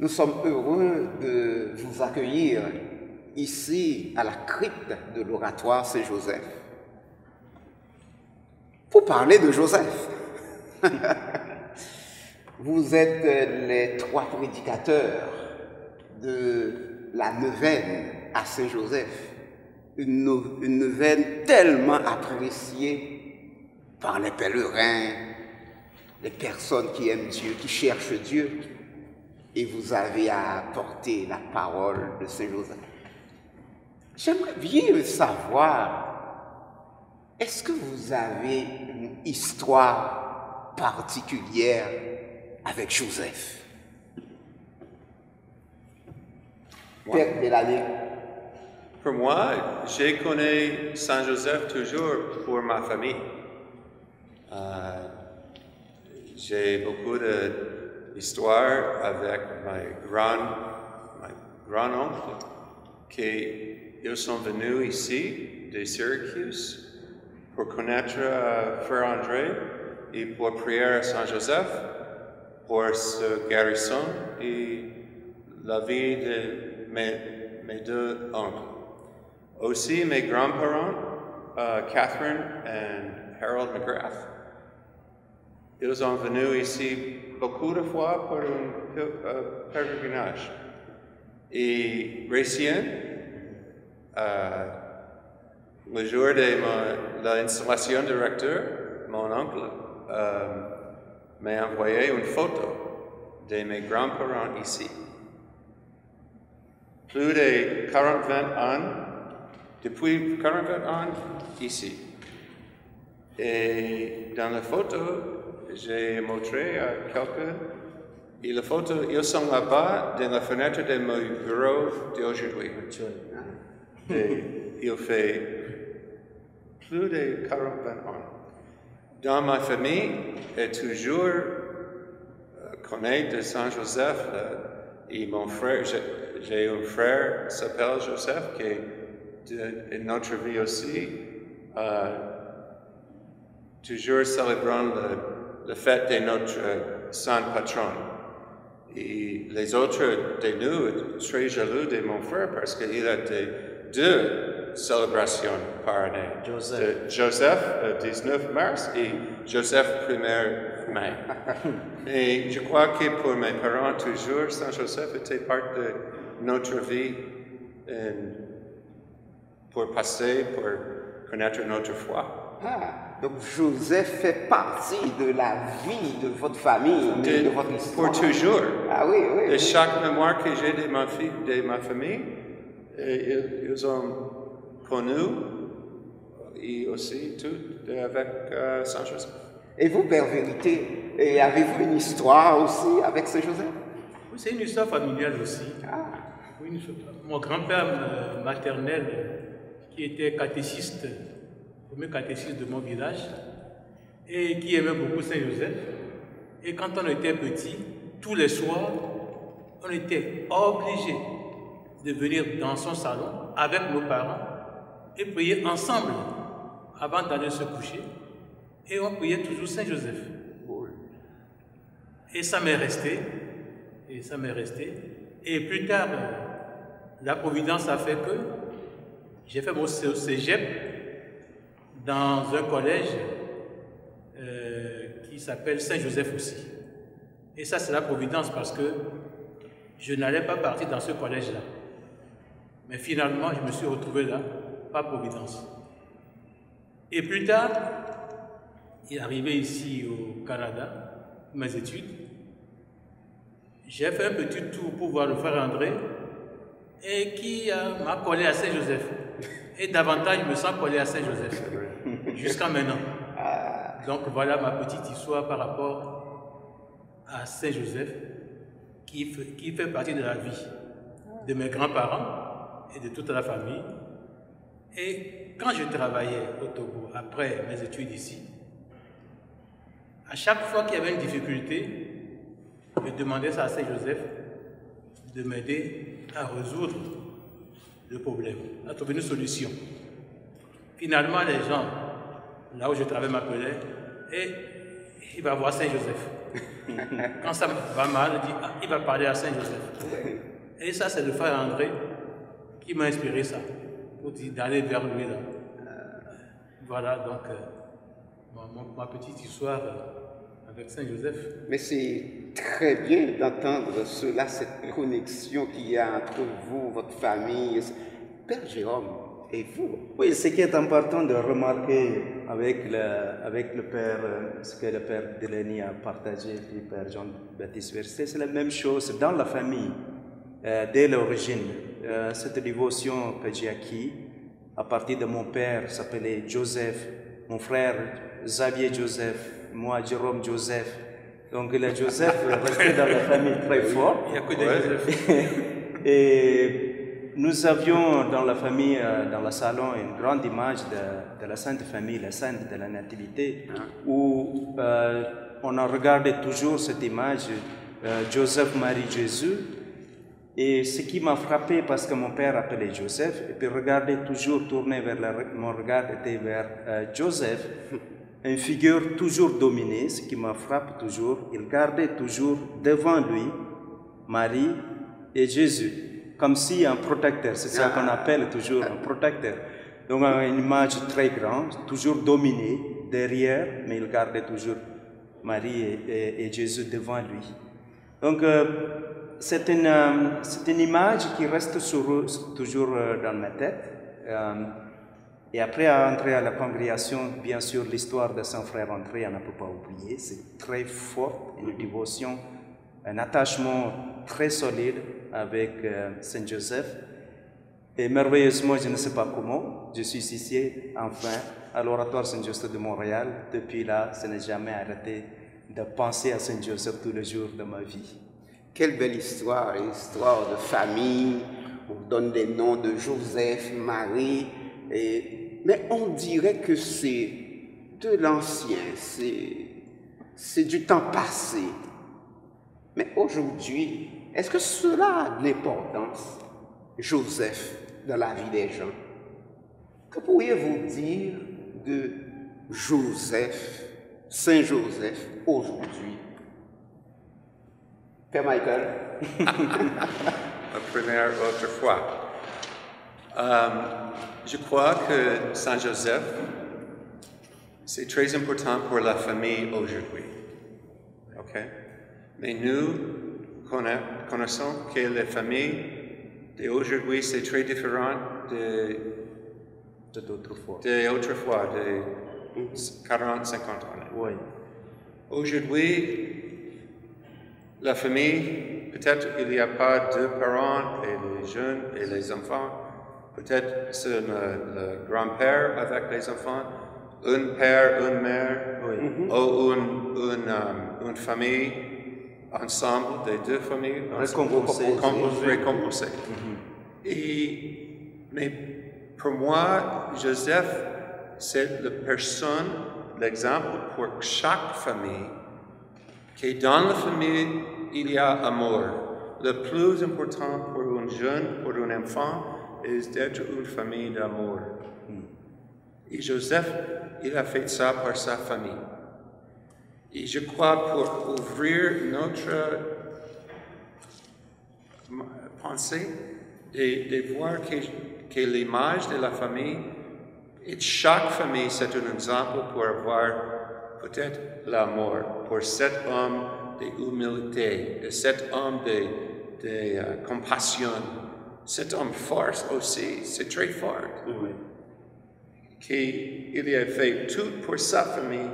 Nous sommes heureux de vous accueillir ici à la crypte de l'oratoire Saint-Joseph pour parler de Joseph. Vous êtes les trois prédicateurs de la neuvaine à Saint-Joseph, une neuvaine tellement appréciée par les pèlerins, les personnes qui aiment Dieu, qui cherchent Dieu, et vous avez à apporter la parole de Saint-Joseph. J'aimerais bien savoir, est-ce que vous avez une histoire particulière avec Joseph? Père de l'année. Pour moi, j'ai connu Saint-Joseph toujours pour ma famille. J'ai beaucoup d'histoires avec mes grands-oncles qui sont venus ici de Syracuse pour connaître Frère André et pour prier à Saint-Joseph pour ce guérison et la vie de mes deux oncles. Aussi, mes grands-parents, Catherine et Harold McGrath, ils sont venus ici beaucoup de fois pour un pèlerinage. Et récemment, le jour de l'installation du recteur, mon oncle m'a envoyé une photo de mes grands-parents ici. Plus de 40 ans, depuis 40 ans ici. Et dans la photo, j'ai montré à quelqu'un, et la photo, ils sont là-bas dans la fenêtre de mon bureau d'aujourd'hui. Et il fait plus de 40 ans. Dans ma famille, j'ai toujours connu de Saint-Joseph, et mon frère, j'ai un frère qui s'appelle Joseph, qui est de notre vie aussi, toujours célébrant le fête de notre saint patron. Et les autres de nous sont très jaloux de mon frère parce qu'il a deux célébrations par année. Joseph, 19 mars, et Joseph, 1er mai. Et je crois que pour mes parents, toujours, Saint-Joseph était part de notre vie pour passer, pour connaître notre foi. Donc Joseph fait partie de la vie de votre famille, de votre histoire. Pour toujours. Ah oui, oui. Et chaque mémoire que j'ai de ma famille, ils ont connu, et aussi tout avec Saint-Joseph. Et vous, Père Vérité, avez-vous une histoire aussi avec Saint-Joseph? Oui, c'est une histoire familiale aussi. Oui, mon grand-père maternel, qui était catéchiste, premier catéchiste de mon village, et qui aimait beaucoup Saint-Joseph. Et quand on était petit, tous les soirs, on était obligé de venir dans son salon avec nos parents et prier ensemble avant d'aller se coucher. Et on priait toujours Saint-Joseph. Et ça m'est resté. Et ça m'est resté. Et plus tard, la Providence a fait que j'ai fait mon cégep dans un collège qui s'appelle Saint-Joseph aussi. Et ça, c'est la Providence parce que je n'allais pas partir dans ce collège-là. Mais finalement, je me suis retrouvé là, par Providence. Et plus tard, il est arrivé ici au Canada, pour mes études. J'ai fait un petit tour pour voir le frère André et qui m'a collé à Saint-Joseph. Et davantage, je me sens collé à Saint-Joseph, jusqu'à maintenant. Donc voilà ma petite histoire par rapport à Saint-Joseph, qui fait partie de la vie de mes grands-parents et de toute la famille. Et quand je travaillais au Togo, après mes études ici, à chaque fois qu'il y avait une difficulté, je demandais ça à Saint-Joseph de m'aider à résoudre le problème, à trouver une solution. Finalement, les gens, là où je travaillais, m'appelaient et il va voir Saint-Joseph. Quand ça va mal, il va parler à Saint-Joseph. Et ça, c'est le frère André qui m'a inspiré ça, pour dire d'aller vers lui là. Voilà donc ma petite histoire avec Saint-Joseph. Mais c'est très bien d'entendre cela, cette connexion qu'il y a entre vous, votre famille. Père Jérôme, et vous? Oui, ce qui est important de remarquer avec le Père, ce que le Père Delaney a partagé, puis le Père Jean-Baptiste Versier, c'est la même chose dans la famille, dès l'origine. Cette dévotion que j'ai acquise, à partir de mon père, s'appelait Joseph, mon frère Xavier Joseph, moi Jérôme Joseph. Donc le Joseph restait dans la famille très fort. Il n'y a que des Joseph. Et nous avions dans la famille, dans le salon, une grande image de la Sainte Famille, la Sainte de la Nativité, où on a regardé toujours cette image, Joseph, Marie, Jésus. Et ce qui m'a frappé, parce que mon père appelait Joseph, et puis regardait toujours, tourné vers mon regard était vers Joseph, une figure toujours dominée, ce qui me frappe toujours, il gardait toujours devant lui Marie et Jésus, comme si un protecteur, c'est ça qu'on appelle toujours un protecteur. Donc une image très grande, toujours dominée derrière, mais il gardait toujours Marie et Jésus devant lui. Donc c'est une image qui reste toujours dans ma tête. Et après, à entrer à la congrégation, bien sûr, l'histoire de son frère André, on ne peut pas oublier. C'est très fort, une dévotion, un attachement très solide avec Saint-Joseph. Et merveilleusement, je ne sais pas comment, je suis ici, enfin, à l'Oratoire Saint-Joseph de Montréal. Depuis là, je n'ai jamais arrêté de penser à Saint-Joseph tous les jours de ma vie. Quelle belle histoire, histoire de famille. On donne des noms de Joseph, Marie. Mais on dirait que c'est de l'ancien, c'est du temps passé. Mais aujourd'hui, est-ce que cela a de l'importance, Joseph, dans la vie des gens? Que pourriez-vous dire de Joseph, Saint Joseph, aujourd'hui? Père Michael. La première autrefois. Je crois que Saint Joseph, c'est très important pour la famille aujourd'hui. Okay? Mais nous connaissons que les familles d'aujourd'hui, c'est très différent d'autrefois, de 40, 50 ans. Oui. Aujourd'hui, la famille, peut-être il n'y a pas deux parents et les jeunes et les enfants. Peut-être c'est le grand-père avec les enfants, un père, une mère, ou une famille ensemble, des deux familles récompensées. Mais pour moi, Joseph, c'est la personne, l'exemple pour chaque famille, que dans la famille, il y a amour. Le plus important pour un jeune, pour un enfant, est d'être une famille d'amour. Et Joseph, il a fait ça par sa famille. Et je crois pour ouvrir notre pensée, de voir que l'image de la famille, et chaque famille, c'est un exemple pour avoir peut-être l'amour, pour cet homme d'humilité, de cet homme de compassion. Cet homme force aussi, c'est très fort. Qu'il a fait tout pour sa famille.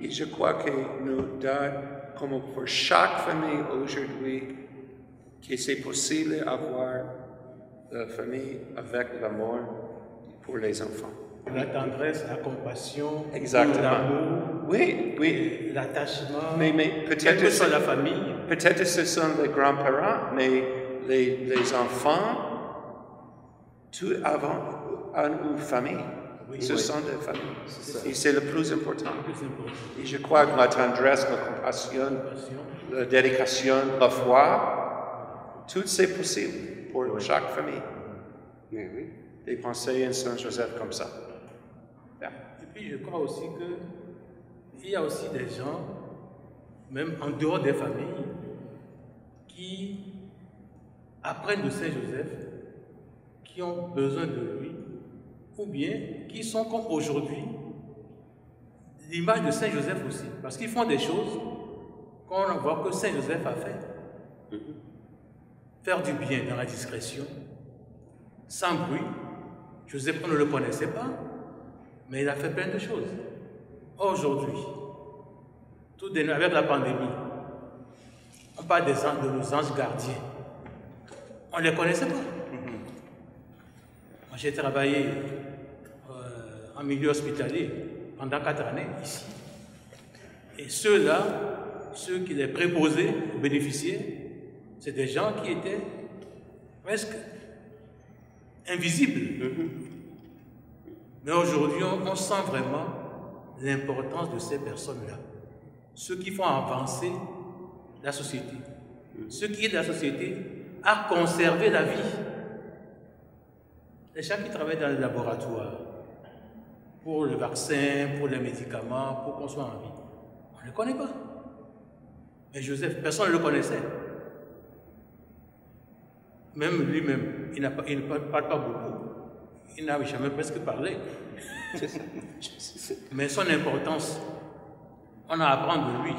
Et je crois que nous donne, comme pour chaque famille aujourd'hui, que c'est possible d'avoir la famille avec l'amour pour les enfants. La tendresse, la compassion, l'amour, oui, l'attachement, mais peut-être que soit la famille. Peut-être ce sont les grands-parents, mais les enfants, tout avant une famille. Ce sont des familles. Et c'est le plus important. Et je crois que la tendresse, la compassion, la dédication, la foi, tout c'est possible pour chaque famille. De penser en Saint Joseph comme ça. Et puis je crois aussi il y a aussi des gens, même en dehors des familles, qui apprennent de Saint-Joseph, qui ont besoin de lui, ou bien qui sont comme aujourd'hui l'image de Saint-Joseph aussi, parce qu'ils font des choses qu'on voit que Saint-Joseph a fait. Faire du bien dans la discrétion, sans bruit. Joseph, on ne le connaissait pas, mais il a fait plein de choses. Aujourd'hui, avec la pandémie, on parle de nos anges gardiens. On ne les connaissait pas. Moi, j'ai travaillé en milieu hospitalier pendant 4 années ici. Et ceux-là, ceux qui les préposaient aux bénéficiaires, c'est des gens qui étaient presque invisibles. Mais aujourd'hui, on sent vraiment l'importance de ces personnes-là. Ceux qui font avancer la société. Ceux qui aident la société à conserver la vie. Les gens qui travaillent dans les laboratoires, pour le vaccin, pour les médicaments, pour qu'on soit en vie, on ne les connaît pas. Mais Joseph, personne ne le connaissait. Même lui-même, il ne parle pas beaucoup. Il n'a jamais presque parlé. Mais son importance, on a à apprendre de lui.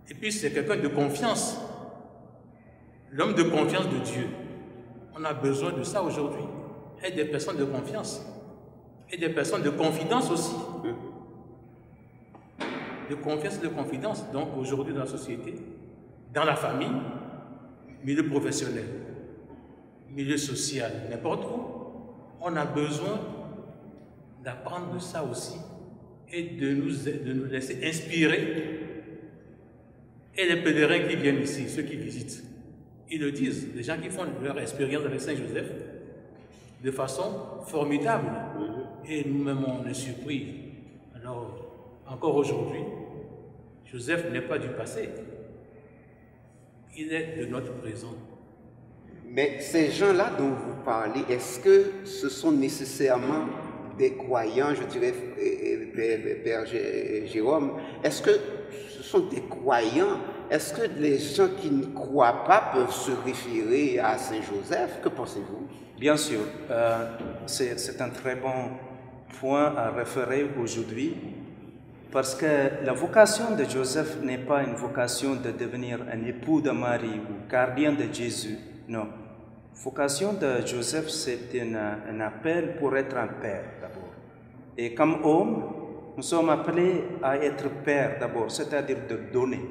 Et puis c'est quelqu'un de confiance. L'homme de confiance de Dieu. On a besoin de ça aujourd'hui. Et des personnes de confiance. Et des personnes de confidence aussi. De confiance et de confidence. Donc aujourd'hui dans la société, dans la famille, milieu professionnel, milieu social, n'importe où, on a besoin d'apprendre de ça aussi et de nous laisser inspirer. Et les pèlerins qui viennent ici, ceux qui visitent, ils le disent, les gens qui font leur expérience avec Saint-Joseph de façon formidable. Et nous-mêmes, on est surpris. Alors, encore aujourd'hui, Joseph n'est pas du passé. Il est de notre présent. Mais ces gens-là dont vous parlez, est-ce que ce sont nécessairement des croyants, je dirais, Père Jérôme, est-ce que ce sont des croyants? Est-ce que les gens qui ne croient pas peuvent se référer à Saint-Joseph? Que pensez-vous? Bien sûr, c'est un très bon point à référer aujourd'hui, parce que la vocation de Joseph n'est pas une vocation de devenir un époux de Marie ou gardien de Jésus, non. La vocation de Joseph, c'est un appel pour être un père d'abord. Et comme homme, nous sommes appelés à être père d'abord, c'est-à-dire de donner.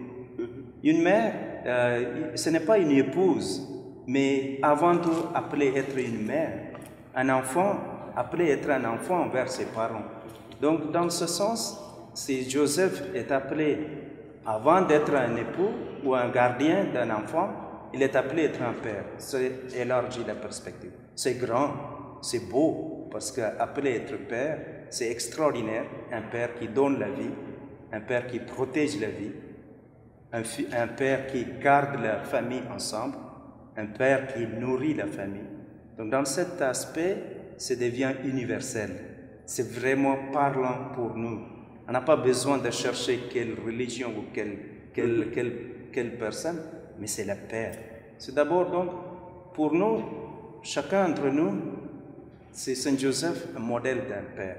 Une mère, ce n'est pas une épouse, mais avant tout appelée à être une mère. Un enfant, appelé à être un enfant envers ses parents. Donc, dans ce sens, si Joseph est appelé, avant d'être un époux ou un gardien d'un enfant, il est appelé à être un père. C'est élargi la perspective. C'est grand, c'est beau, parce qu'appelé à être père, c'est extraordinaire. Un père qui donne la vie, un père qui protège la vie, un père qui garde la famille ensemble, un père qui nourrit la famille. Donc dans cet aspect, ça devient universel. C'est vraiment parlant pour nous. On n'a pas besoin de chercher quelle religion ou quelle personne, mais c'est le Père. C'est d'abord donc, pour nous, chacun d'entre nous, c'est Saint Joseph, un modèle d'un Père.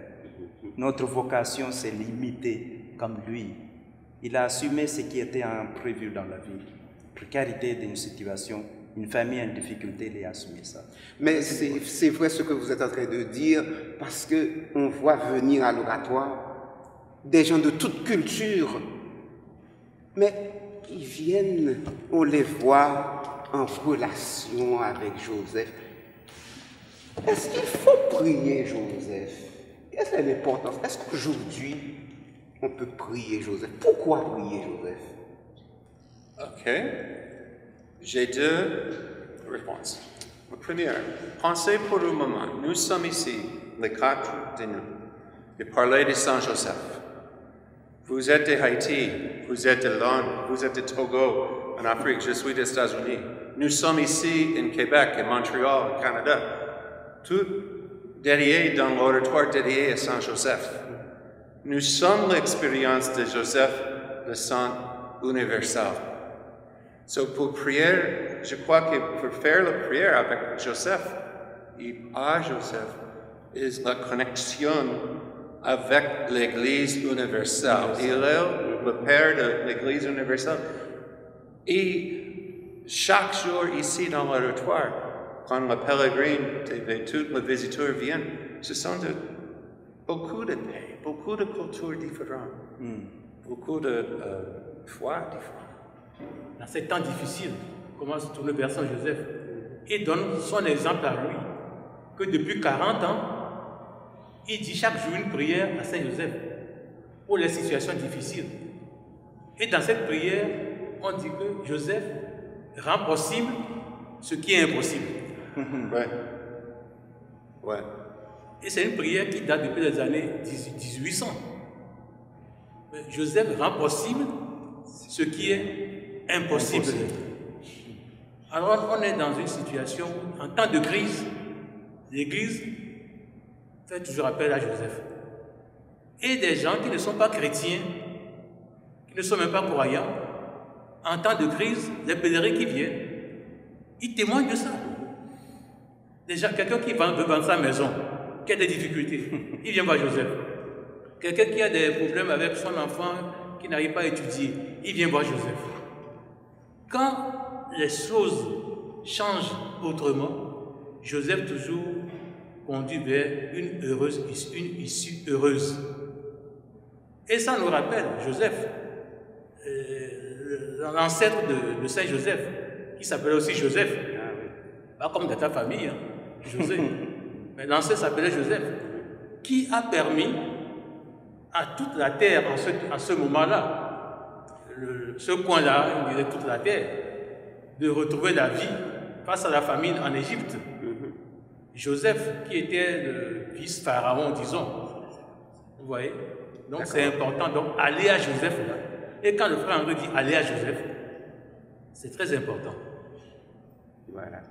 Notre vocation, c'est l'imiter comme lui. Il a assumé ce qui était imprévu dans la vie. Précarité d'une situation, une famille en difficulté, il a assumé ça. Mais c'est vrai ce que vous êtes en train de dire, parce qu'on voit venir à l'oratoire des gens de toute culture, mais ils viennent, on les voit en relation avec Joseph. Est-ce qu'il faut prier Joseph? Quelle est l'importance? Est-ce qu'aujourd'hui, on peut prier Joseph? Pourquoi prier Joseph? Ok. J'ai 2 réponses. La première, pensez pour un moment. Nous sommes ici, les 4 de nous, et parler de Saint Joseph. Vous êtes de Haïti, vous êtes de Londres, vous êtes de Togo, en Afrique, je suis des États-Unis. Nous sommes ici, en Québec, en Montréal, au Canada. Tout dédié dans l'oratoire dédié à Saint Joseph. Nous sommes l'expérience de Joseph, le Saint universel. So pour prière, je crois que pour faire la prière avec Joseph, et à Joseph, est la connexion avec l'Église universelle. Il est le Père de l'Église universelle. Et chaque jour ici dans l'oratoire, quand le pèlerin et tous les visiteurs viennent, ce sont beaucoup de pays, beaucoup de cultures différentes, beaucoup de foi différentes. Dans ces temps difficiles, comment se tourner vers Saint Joseph et donne son exemple à lui, que depuis 40 ans, il dit chaque jour une prière à Saint Joseph pour les situations difficiles. Et dans cette prière, on dit que Joseph rend possible ce qui est impossible. Ouais. Ouais. Et c'est une prière qui date depuis les années 1800. Joseph rend possible ce qui est impossible. Alors on est dans une situation où, en temps de crise, l'Église fait toujours appel à Joseph. Et des gens qui ne sont pas chrétiens, qui ne sont même pas croyants, en temps de crise, les pèlerins qui viennent, ils témoignent de ça. Déjà, quelqu'un qui veut vendre sa maison, qui a des difficultés, il vient voir Joseph. Quelqu'un qui a des problèmes avec son enfant, qui n'arrive pas à étudier, il vient voir Joseph. Quand les choses changent autrement, Joseph toujours conduit vers une issue heureuse. Et ça nous rappelle Joseph, l'ancêtre de Saint Joseph, qui s'appelait aussi Joseph, pas comme dans ta famille, hein, José, mais l'ancêtre s'appelait Joseph, qui a permis à toute la terre en ce moment-là, ce coin-là, on disait toute la terre, de retrouver la vie face à la famine en Égypte. Joseph, qui était le fils pharaon, disons. Vous voyez? Donc c'est important. Donc aller à Joseph là. Et quand le frère André dit aller à Joseph, c'est très important. Voilà.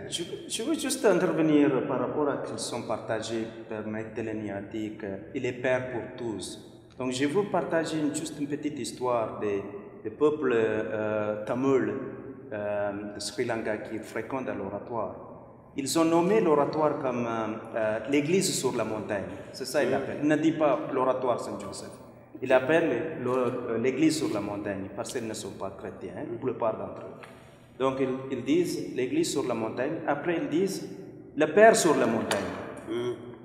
Je veux juste intervenir par rapport à ce qu'ils sont partagés par Maître Teleniati, qu'il est Père pour tous. Donc je veux partager juste une petite histoire des peuples tamouls de Sri Lanka qui fréquentent l'oratoire. Ils ont nommé l'oratoire comme l'église sur la montagne. C'est ça qu'ils l'appellent. Il ne dit pas l'oratoire Saint-Joseph. Il appelle l'église sur la montagne parce qu'ils ne sont pas chrétiens, la plupart d'entre eux. Donc ils disent l'église sur la montagne. Après ils disent le Père sur la montagne.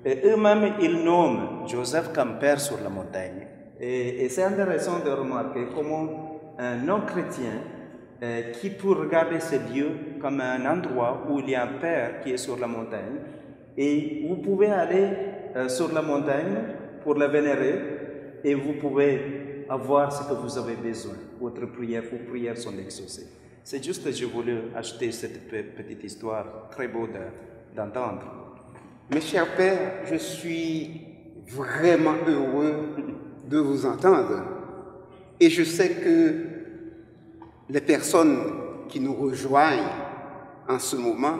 Et eux-mêmes ils nomment Joseph comme Père sur la montagne. Et c'est intéressant de remarquer comment un non-chrétien qui peut regarder ce lieu comme un endroit où il y a un Père qui est sur la montagne, et vous pouvez aller sur la montagne pour le vénérer, et vous pouvez avoir ce que vous avez besoin. Vos prières sont exaucées. C'est juste que je voulais ajouter cette petite histoire très beau d'entendre. Mes chers pères, je suis vraiment heureux de vous entendre, et je sais que les personnes qui nous rejoignent en ce moment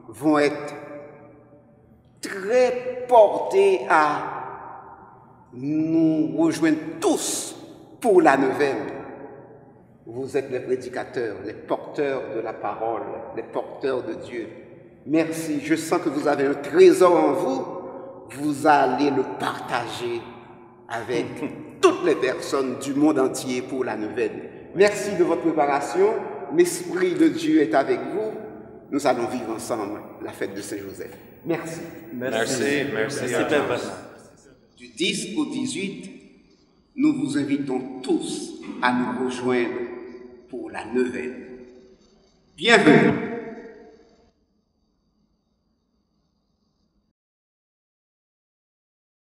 vont être très portées à nous rejoindre tous pour la neuvaine. Vous êtes les prédicateurs, les porteurs de la parole, les porteurs de Dieu. Merci, je sens que vous avez un trésor en vous. Vous allez le partager avec toutes les personnes du monde entier pour la neuvaine. Merci de votre préparation. L'Esprit de Dieu est avec vous. Nous allons vivre ensemble la fête de Saint-Joseph. Merci. Merci. Du 10 au 18, nous vous invitons tous à nous rejoindre pour la neuvaine. Bienvenue.